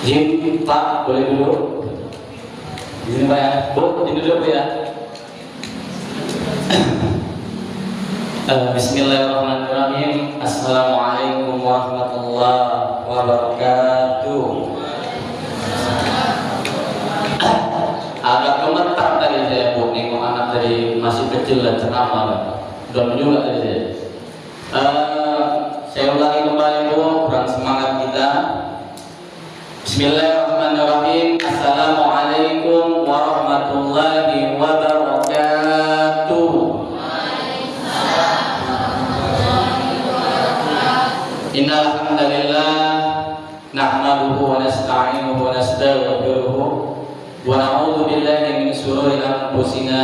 Izin Pak, boleh dulu? Izin Pak ya, Bu, izin dulu Bu ya. Bismillahirrahmanirrahim. Assalamualaikum warahmatullahi wabarakatuh. Agak gemetar tadi saya Bu, nengok anak dari masih kecil dan ceramah, udah juga tadi saya. Saya ulangi kembali Bu, kurang semangat kita. Bismillahirrahmanirrahim. Assalamualaikum warahmatullahi wabarakatuh. Innal hamdalillah nahmaduhu wa nasta'inuhu wa nastaghfiruhu wa na'udzu billahi min shururi anfusina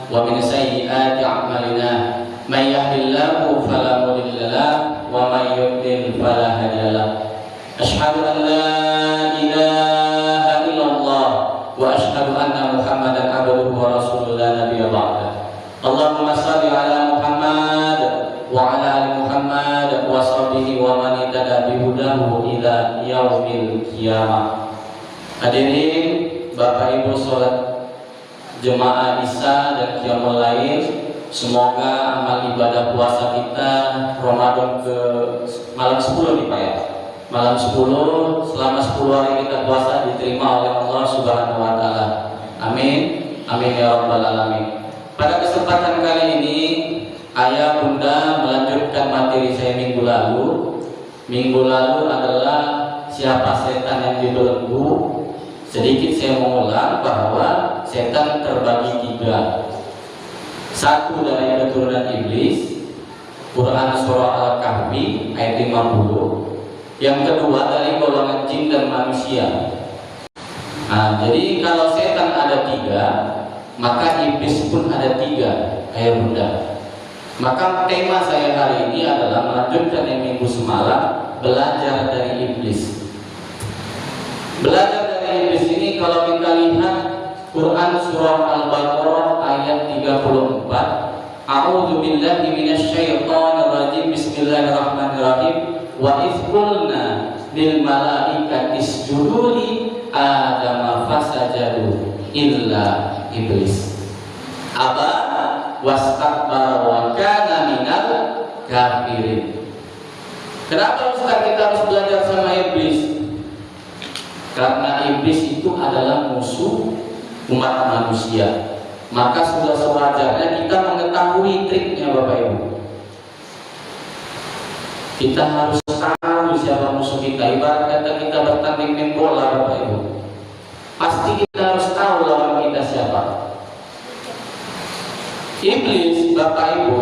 wa min sayyiati a'malina. May yahdihillahu fala mudilla lahu wa may yudlil fala hadiya lahu. Asyhadu an la ilaha illallah wa asyhadu anna Muhammadan abduhu wa rasuluhu la nabiyya ba'da. Allahumma shalli ala Muhammad wa ala ali Muhammad wa sahbihi wa man ittaba bihudahu ila yaumil qiyamah. Hadirin Bapak Ibu salat jemaah Isya dan Qiyamul Lail, semoga amal ibadah puasa kita Ramadan ke malam 10 nih Pak ya. Malam 10, selama 10 hari kita puasa diterima oleh Allah Subhanahu wa taala. Amin. Amin ya rabbal alamin. Pada kesempatan kali ini Ayah Bunda melanjutkan materi saya minggu lalu. Minggu lalu adalah siapa setan yang dibelenggu. Sedikit saya mengulang bahwa setan terbagi 3. Satu dari keturunan iblis, Quran surah Al-Kahfi ayat 50. Yang kedua dari golongan jin dan manusia. Nah, jadi kalau setan ada 3, maka iblis pun ada 3, Ayah Bunda. Maka tema saya hari ini adalah melanjutkan yang minggu semalam, belajar dari iblis. Belajar dari iblis ini kalau kita lihat Quran surah Al-Baqarah ayat 34, A'udzu billahi minasyaitonir rajim. Bismillahirrahmanirrahim. Wa idz qulna lil malaikati isjudu li Adam fasajadu illa iblis aba wastakbara wa kana minal kafirin. Kenapa Ustaz kita harus belajar sama iblis? Karena iblis itu adalah musuh umat manusia. Maka sudah sewajarnya kita mengetahui triknya Bapak Ibu. Kita harus tahu siapa musuh kita. Ibarat kata kita bertanding main bola Bapak Ibu, pasti kita harus tahu lawan kita siapa. Iblis Bapak Ibu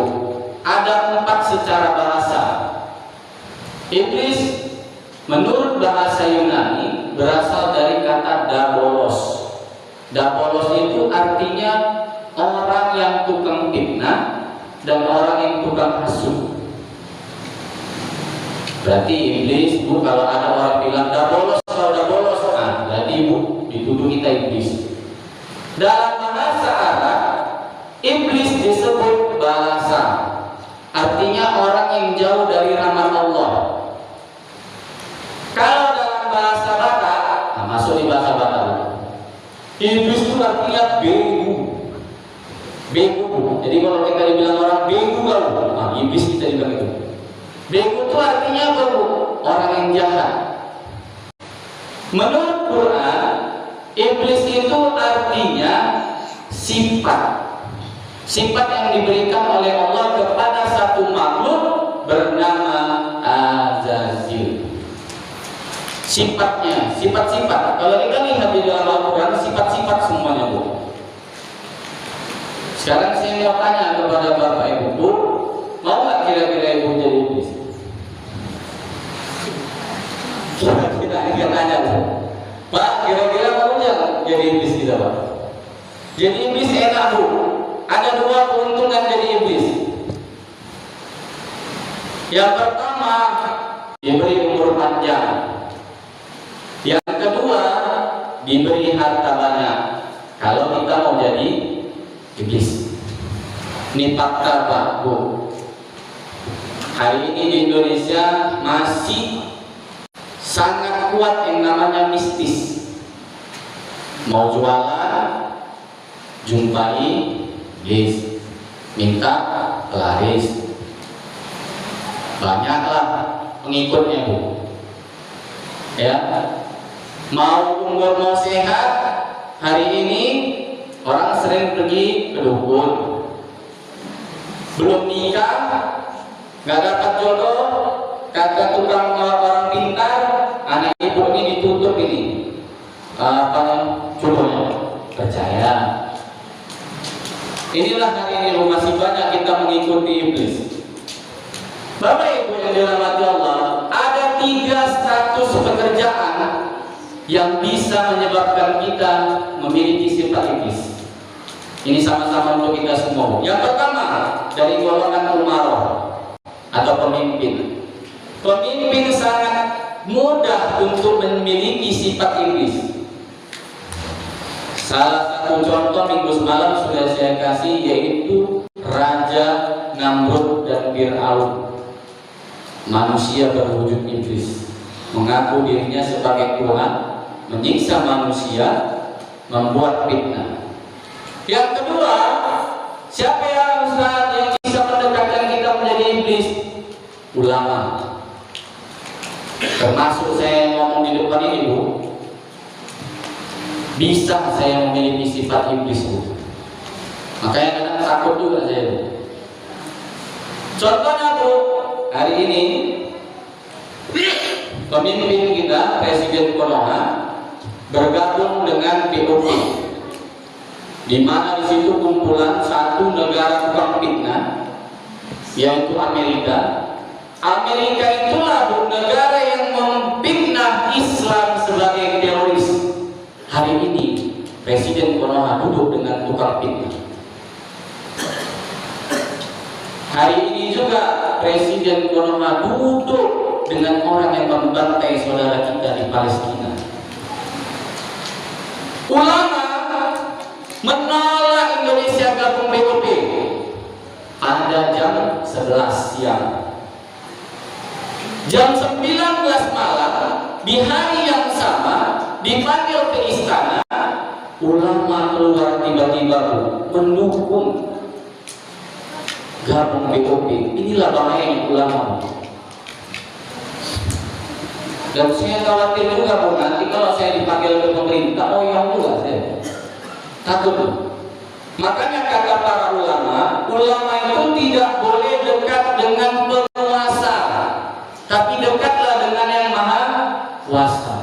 ada 4 secara bahasa. Iblis menurut bahasa Yunani berasal dari kata dabolos. Dabolos itu artinya orang yang tukang fitnah dan orang yang tukang hasud. Berarti iblis Bu, kalau ada orang bilang dabolos, kalau dabolos, berarti Bu dituduh kita iblis. Dalam bahasa Arab, iblis disebut balasa, artinya orang yang jauh dari rahmat Allah. Kalau dalam bahasa Batak, masuk di bahasa Batak, iblis itu artinya begu. Begu. Jadi kalau kita dibilang orang begu kalau, iblis kita dibilang itu. Begu itu artinya apa Bu? Orang yang jahat. Menurut Quran, iblis itu artinya sifat. Sifat yang diberikan oleh Allah kepada satu makhluk bernama Azazil. Sifatnya, sifat-sifat. Kalau kita lihat di dalam Al-Quran, sifat-sifat semuanya Bu. Sekarang saya mau tanya kepada Bapak Ibu, Bu, mau nggak kira-kira Ibu jadi iblis? Kita tanya Bu, Pak, kira-kira mau nggak jadi iblis kita Pak? Jadi iblis enak Bu. Ada 2 keuntungan jadi iblis. Yang pertama, diberi umur panjang. Yang kedua, diberi harta banyak. Kalau kita mau jadi iblis. Ini fakta Pak Bu. Hari ini di Indonesia masih sangat kuat yang namanya mistis. Mau jualan, jumpai iblis, minta laris. Banyaklah pengikutnya, Bu. Ya, mau umur mau sehat, hari ini orang sering pergi ke dukun. Belum nikah, nggak dapat jodoh, kata tukang orang pintar, anak ibu ini ditutup ini jodohnya. Percaya. Inilah hari ini masih banyak kita mengikuti iblis. Bapak Ibu yang dirahmati Allah, ada 3 status pekerjaan yang bisa menyebabkan kita memiliki sifat iblis. Ini sama-sama untuk kita semua. Yang pertama, dari golongan umarah atau pemimpin. Pemimpin sangat mudah untuk memiliki sifat iblis. Salah satu contoh minggu semalam sudah saya kasih, yaitu Raja Namrud dan Fir'aun. Manusia berwujud iblis, mengaku dirinya sebagai Tuhan, menyiksa manusia, membuat fitnah. Yang kedua, siapa yang bisa mendekatkan kita menjadi iblis? Ulama. Termasuk saya ngomong di depan ini, Bu. Bisa saya memiliki sifat iblis, Bu. Makanya kadang takut juga saya, Bu. Contohnya, Bu, hari ini pemimpin kita, Presiden Konoha, bergabung dengan POP, di mana di situ kumpulan satu negara tukang fitnah, yaitu Amerika. Amerika itulah, Bu, negara yang memfitnah Islam sebagai teroris. Hari ini Presiden Konoha duduk dengan tukang fitnah. Hari ini juga Presiden Konoha duduk dengan orang yang membantai saudara kita di Palestina. Ulama menolak Indonesia gabung POP. Ada jam 11 siang, jam 19 malam, di hari yang sama dipanggil ke istana. Ulama keluar tiba-tiba mendukung gabung POP. Inilah bahayanya ulama. Dan saya khawatir juga, Bu, nanti kalau saya dipanggil ke pemerintah, oh yang juga saya takut. Makanya kata para ulama itu tidak boleh dekat dengan penguasa, tapi dekatlah dengan yang maha kuasa.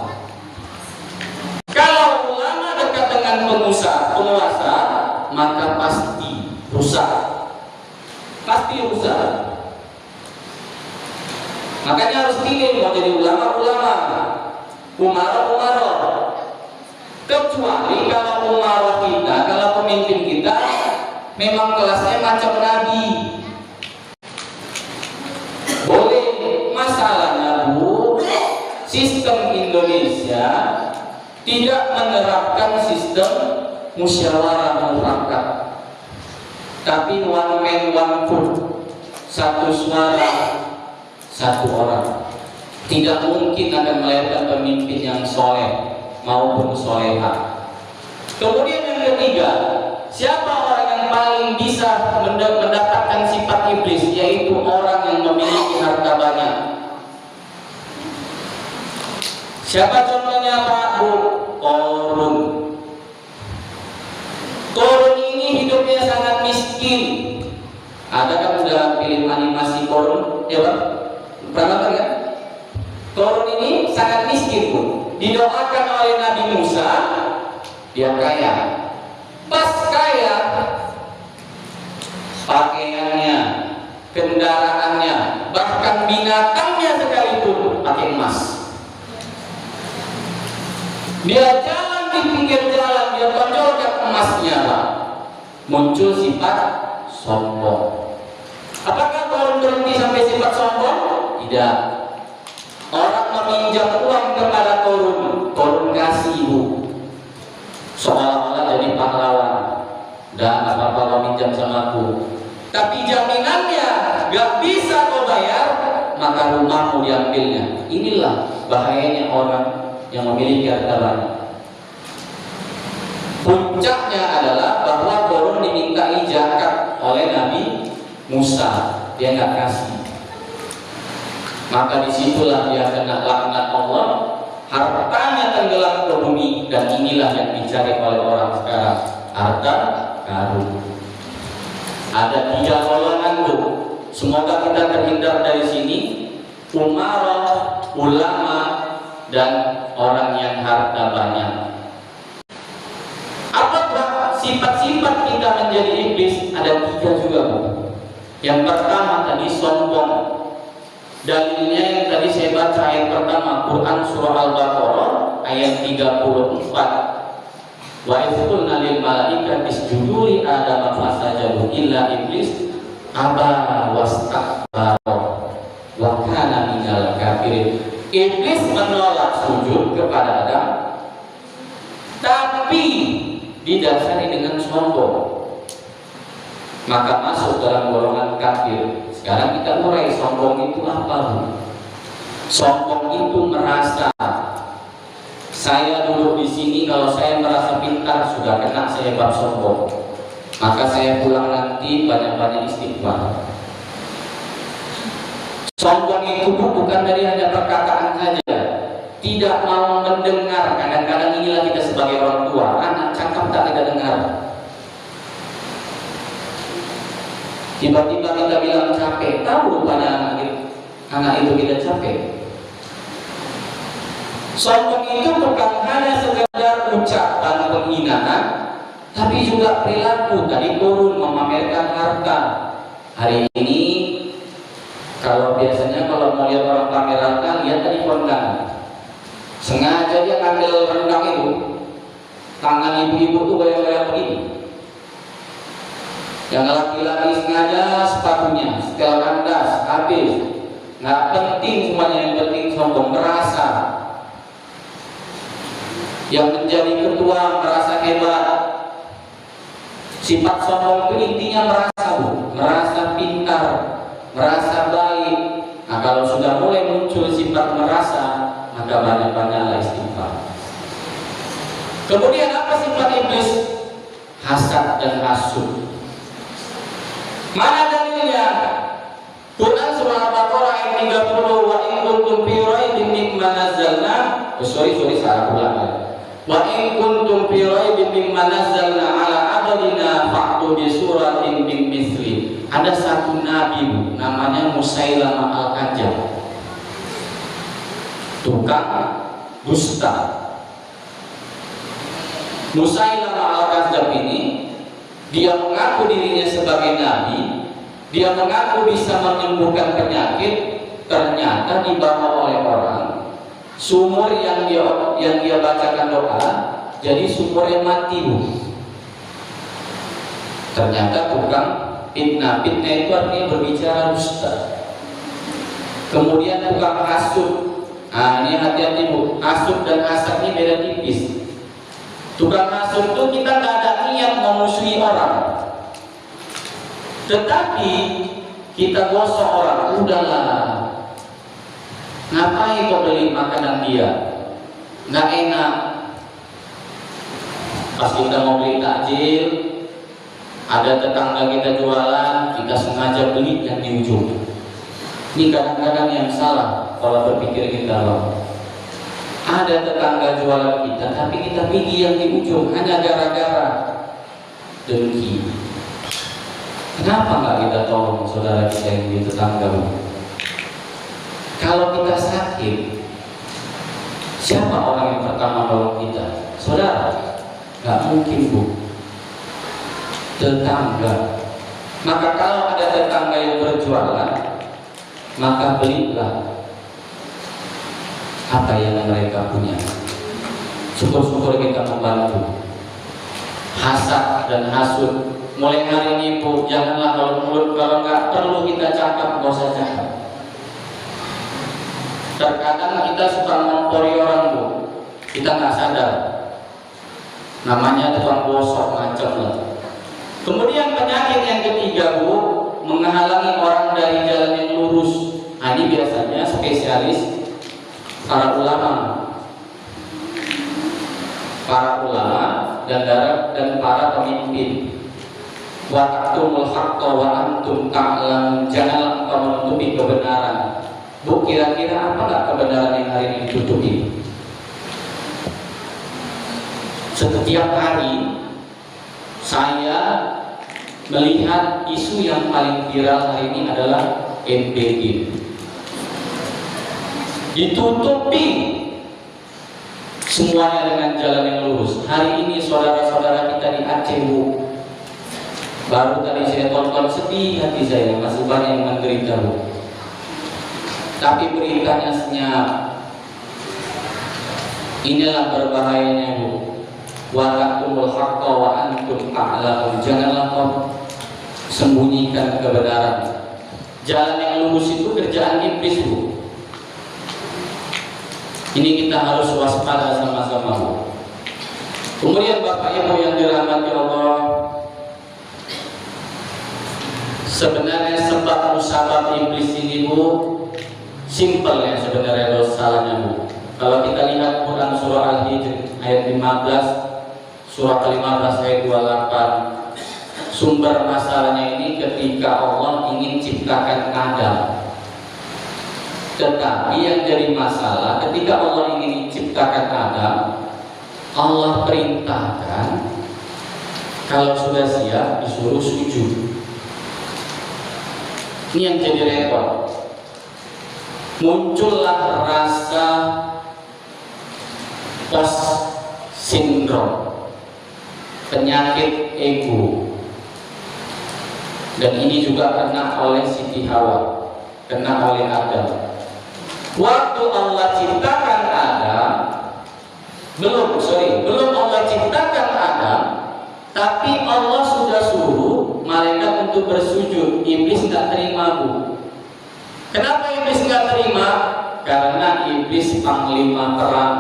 Kalau ulama dekat dengan penguasa, maka pasti rusak. Pasti rusak. Makanya harus pilih mau jadi ulama, umarah. Kecuali kalau umarah kita, kalau pemimpin kita memang kelasnya macam nabi, boleh. Masalahnya, Bu, sistem Indonesia tidak menerapkan sistem musyawarah mufakat, tapi one man one vote, satu suara satu orang. Tidak mungkin akan melahirkan pemimpin yang soleh maupun soleha. Kemudian yang ketiga, siapa orang yang paling bisa mendapatkan sifat iblis? Yaitu orang yang memiliki harta banyak. Siapa contohnya, Pak, Bu? Korun. Korun ini hidupnya sangat miskin. Ada kan dalam film animasi Korun? Ya, Pak? Pernah nonton kan? Korun ini sangat miskin, Bu. Didoakan oleh Nabi Musa, dia kaya. Pas kaya, pakaiannya, kendaraannya, bahkan binatangnya sekalipun pakai emas. Dia jalan di pinggir jalan, dia tonjolkan emasnya, Pak. Muncul sifat sombong. Apakah Korun berhenti sampai sifat sombong? Tidak. Orang meminjam uang kepada Korun kasih, Bu. Seolah-olah jadi pahlawan. Dan apa-apa kau minjam sama aku. Tapi jaminannya gak bisa kau bayar, maka rumahmu diambilnya. Inilah bahayanya orang yang memiliki harta banyak. Puncaknya adalah bahwa Qarun dimintai zakat oleh Nabi Musa, dia nggak kasih. Maka disitulah dia kena laknat Allah, hartanya tenggelam ke bumi, dan inilah yang dicari oleh orang sekarang, harta karun. Ada 3 golongan tuh. Semoga kita terhindar dari sini. Umarah, ulama, dan orang yang harta banyak. Apakah sifat-sifat kita menjadi iblis? Ada 3 juga, Bu. Yang pertama tadi sombong. Dalilnya yang tadi saya baca ayat pertama, Quran surah Al-Baqarah ayat 34. Wa idhulna lil malaikati isjudu li Adam fasajadu illa iblis aba wastakbara wa kana minal kafirin. Iblis menolak sujud kepada Adam, tapi didasari dengan sombong, maka masuk dalam golongan kafir. Sekarang kita mulai, sombong itu apa? Sombong itu merasa saya duduk di sini, kalau saya merasa pintar sudah kena saya bab sombong, maka saya pulang nanti banyak-banyak istighfar. Sombong itu bukan dari hanya perkataan saja, tidak mau mendengar. Kadang-kadang inilah kita sebagai orang tua, anak cakap tak kita dengar. Tiba-tiba kita bilang capek, tahu rupanya anak itu kita capek. Sombong itu bukan hanya sekedar ucapan penghinaan, tapi juga perilaku. Tadi Qarun memamerkan harta. Hari ini kalau biasanya kalau mau lihat orang pamer harta, lihat tadi rendang. Sengaja dia ambil rendang itu, tangan ibu-ibu tuh goyang-goyang begini. Yang laki-laki sengaja sepatunya setel kandas habis. Nggak penting semuanya, yang penting sombong, merasa. Yang menjadi ketua merasa hebat. Sifat sombong itu intinya merasa, Bu, merasa pintar, merasa baik. Nah, kalau sudah mulai muncul sifat merasa, maka banyak-banyaklah istighfar. Kemudian apa sifat iblis? Hasad dan hasud. Mana dalilnya? Quran surah Al-Baqarah ayat 30, wa in kuntum fi raibin mimma nazzalna, salah ulang. Wa in kuntum fi raibin mimma nazzalna ala abdina fa'tu bi suratin min misli. Ada satu nabi namanya Musailamah Al-Kadzdzab, tukang dusta. Musailamah Al-Kadzdzab ini, dia mengaku dirinya sebagai nabi, dia mengaku bisa menyembuhkan penyakit, ternyata dibawa oleh orang. Sumur yang dia bacakan doa jadi sumur yang mati, Bu. Ternyata tukang fitnah. Fitnah itu artinya berbicara dusta. Kemudian tukang hasud. Nah, ini hati-hati, Bu. Hasud dan hasad ini beda tipis. Tukang hasud itu kita nggak ada niat memusuhi orang, tetapi kita gosok orang. Udahlah, ngapain kau beli makanan dia, nggak enak. Pas kita mau beli takjil, ada tetangga kita jualan, kita sengaja beli yang di ujung. Ini kadang-kadang yang salah kalau berpikir kita loh. Ada tetangga jualan kita, tapi kita pilih yang di ujung hanya gara-gara dengki. Kenapa nggak kita tolong saudara kita yang di tetangga? Kalau kita sakit, siapa orang yang pertama nolong kita? Saudara? Nggak mungkin, Bu. Tetangga. Maka kalau ada tetangga yang berjualan, maka belilah apa yang mereka punya. Syukur-syukur kita membantu. Hasad dan hasud, mulai hari ini, Bu, janganlah kalau nggak perlu kita cakap, nggak usah cakap. Terkadang kita suka ngompori orang, Bu, kita nggak sadar. Namanya tukang gosok macam lah. Kemudian penyakit yang ketiga, Bu, menghalangi orang dari jalan yang lurus. Ini biasanya spesialis para ulama dan para pemimpin. Wa taktumul haqqa wa antum ta'lamun, janganlah engkau menutupi kebenaran. Bu, kira-kira apa nggak kebenaran yang hari ini ditutupi? Setiap hari saya melihat isu yang paling viral hari ini adalah MBG. Ditutupi semuanya dengan jalan yang lurus. Hari ini saudara-saudara kita di Aceh, Bu, baru tadi saya tonton, sedih hati saya, masih banyak yang menderita, Bu. Tapi beritanya senyap. Inilah berbahayanya, Bu. Wa taktumul haqqa wa antum ta'lamun, janganlah kau sembunyikan kebenaran. Jalan yang lurus itu kerjaan iblis, Bu. Ini kita harus waspada sama-sama, Bu. Kemudian Bapak Ibu yang dirahmati Allah, sebenarnya sebab musabab iblis ini, Bu, simpel ya sebenarnya dosanya, Bu. Kalau kita lihat Quran surah Al-Hijr ayat 15, surah ke-15 ayat 28, sumber masalahnya ini ketika Allah ingin ciptakan Adam. Tetapi yang jadi masalah ketika Allah ingin ciptakan Adam, Allah perintahkan kalau sudah siap disuruh sujud. Ini yang jadi repot. Muncullah rasa post sindrom, penyakit ego. Dan ini juga kena oleh Siti Hawa, kena oleh Adam. Waktu Allah ciptakan Adam, belum Allah ciptakan Adam, tapi Allah sudah suruh malaikat untuk bersujud. Iblis nggak terima, Bu. Kenapa iblis nggak terima? Karena iblis panglima perang,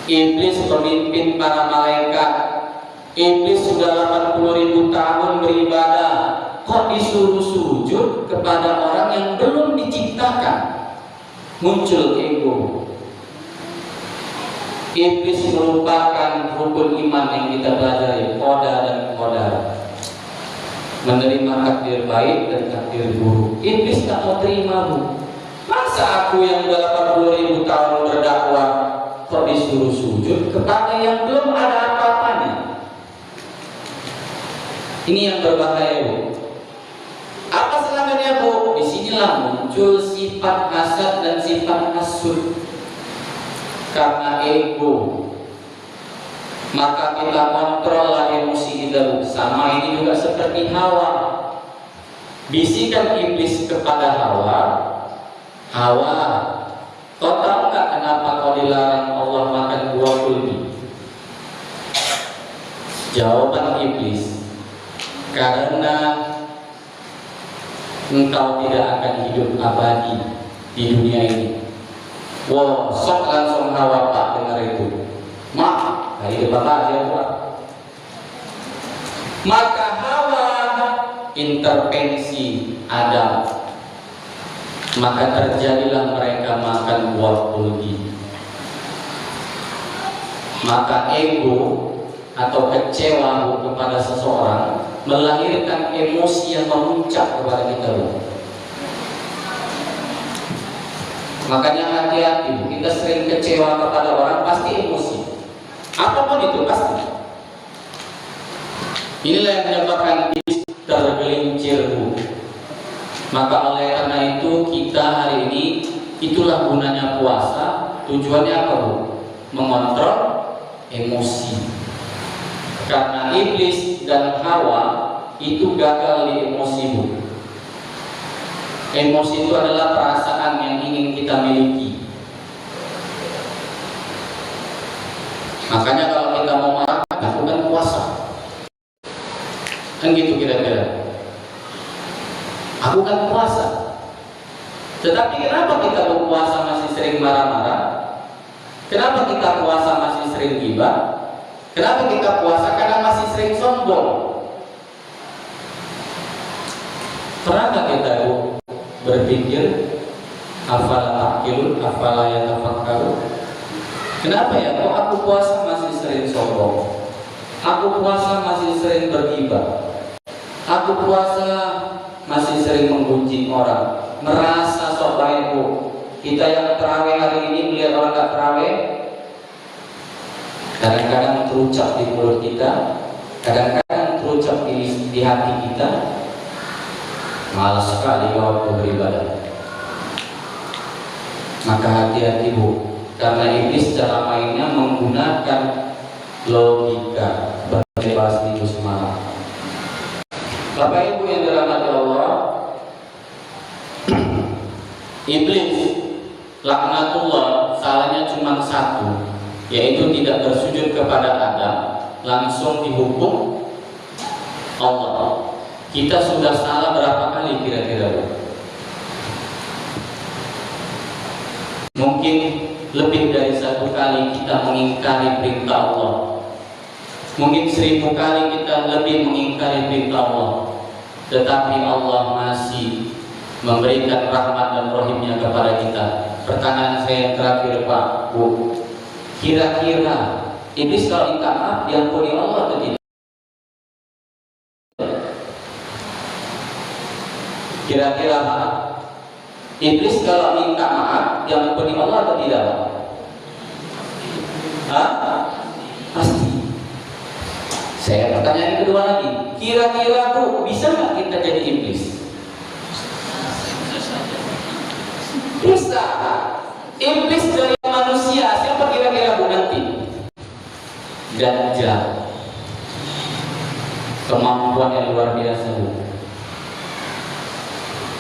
iblis pemimpin para malaikat, iblis sudah 80.000 tahun beribadah, kok disuruh sujud kepada orang yang belum diciptakan? Muncul ego. Iblis merupakan rukun iman yang kita pelajari, qada dan qadar, menerima takdir baik dan takdir buruk. Iblis tak mau terima, Bu. Masa aku yang udah 80.000 tahun berdakwah kok disuruh sujud kepada yang belum ada apa-apanya? Ini yang berbahaya, Bu. Apa selanjutnya, Bu? Disinilah muncul sifat hasad dan sifat hasud karena ego. Maka kita kontrollah emosi kita. Sama ini juga seperti Hawa. Bisikan iblis kepada Hawa, Hawa, kau tahu nggak kenapa kau dilarang Allah makan buah kulbi? Jawaban iblis, karena engkau tidak akan hidup abadi di dunia ini. Wow, sok langsung Hawa, Pak, dengar itu. Mak, dari Bapak aja, Pak. Maka Hawa intervensi Adam, maka terjadilah mereka makan buah kulbi. Maka ego atau kecewa kepada seseorang melahirkan emosi yang memuncak kepada kita. Makanya hati-hati, kita sering kecewa kepada orang pasti emosi. Apapun itu pasti. Inilah yang menyebabkan iblis tergelincir, Bu. Maka oleh karena itu kita hari ini, itulah gunanya puasa. Tujuannya apa, Bu? Mengontrol emosi. Karena iblis dan Hawa itu gagal di emosi, Bu. Emosi itu adalah perasaan yang ingin kita miliki. Makanya kalau kita mau marah, lakukan puasa. Kan gitu kira-kira. Aku kan puasa. Tetapi kenapa kita berpuasa masih sering marah-marah? Kenapa kita puasa masih sering gibah? Kenapa kita puasa? Karena masih sering sombong. Pernah kita berpikir? Afala ta'qilun, afala yatafakkarun. Kenapa ya? Kok aku puasa masih sering sombong? Aku puasa masih sering bergibah. Aku puasa masih sering menggunjing orang, merasa sok baik. Kita yang terawih hari ini melihat orang gak terawih, kadang-kadang terucap di mulut kita, kadang-kadang terucap di hati kita, malas sekali kau beribadah. Maka hati-hati Bu, karena iblis cara mainnya menggunakan logika. Seperti bahas minggu semalam. Bapak Ibu yang dirahmati Allah, iblis laknatullah salahnya cuma satu, yaitu tidak bersujud kepada Adam, langsung dihukum Allah. Kita sudah salah berapa kali kira-kira? Mungkin lebih dari 1 kali kita mengingkari perintah Allah. Mungkin 1000 kali kita lebih mengingkari perintah Allah. Tetapi Allah masih memberikan rahmat dan rahimnya kepada kita. Pertanyaan saya yang terakhir Pak Bu, kira-kira iblis kalau minta maaf diampuni Allah atau tidak? Kira-kira Pak, iblis kalau minta maaf diampuni Allah atau tidak Pak? Hah? Pasti. Saya pertanyaan kedua lagi, kira-kira Bu, bisa nggak kita jadi iblis? Bisa. Iblis dari manusia, siapa kira-kira Bu nanti? Dajjal. Kemampuan yang luar biasa Bu.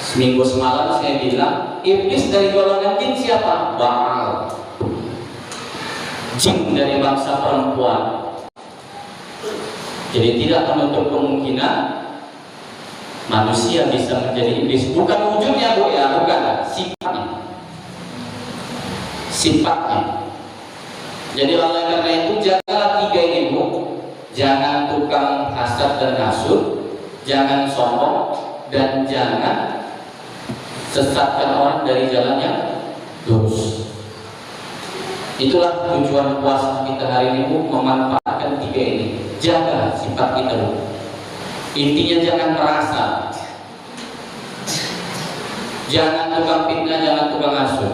Seminggu semalam saya bilang, iblis dari golongan jin siapa? Baal. Jin dari bangsa perempuan. Jadi tidak menutup kemungkinan manusia bisa menjadi iblis. Bukan wujudnya Bu ya, bukan, sifatnya. Sifatnya. Jadi oleh karena itu jagalah 3 ini Bu. Jangan tukang hasad dan hasud, jangan sombong, dan jangan sesatkan orang dari jalan yang lurus. Itulah tujuan puasa kita hari ini Bu, memanfaatkan 3 ini. Jaga sifat kita Bu. Intinya jangan merasa, jangan tukang fitnah, jangan tukang hasud.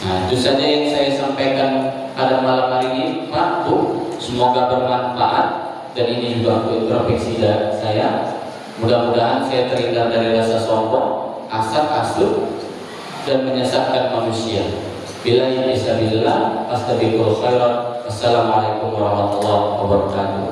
Nah, itu saja yang saya sampaikan pada malam hari ini Pak Bu. Semoga bermanfaat, dan ini juga untuk introspeksi saya. Mudah-mudahan saya terhindar dari rasa sombong, hasad, hasud, dan menyesatkan manusia. Billahi fisabilillah, astaghfirullah khairan. Assalamualaikum warahmatullahi wabarakatuh.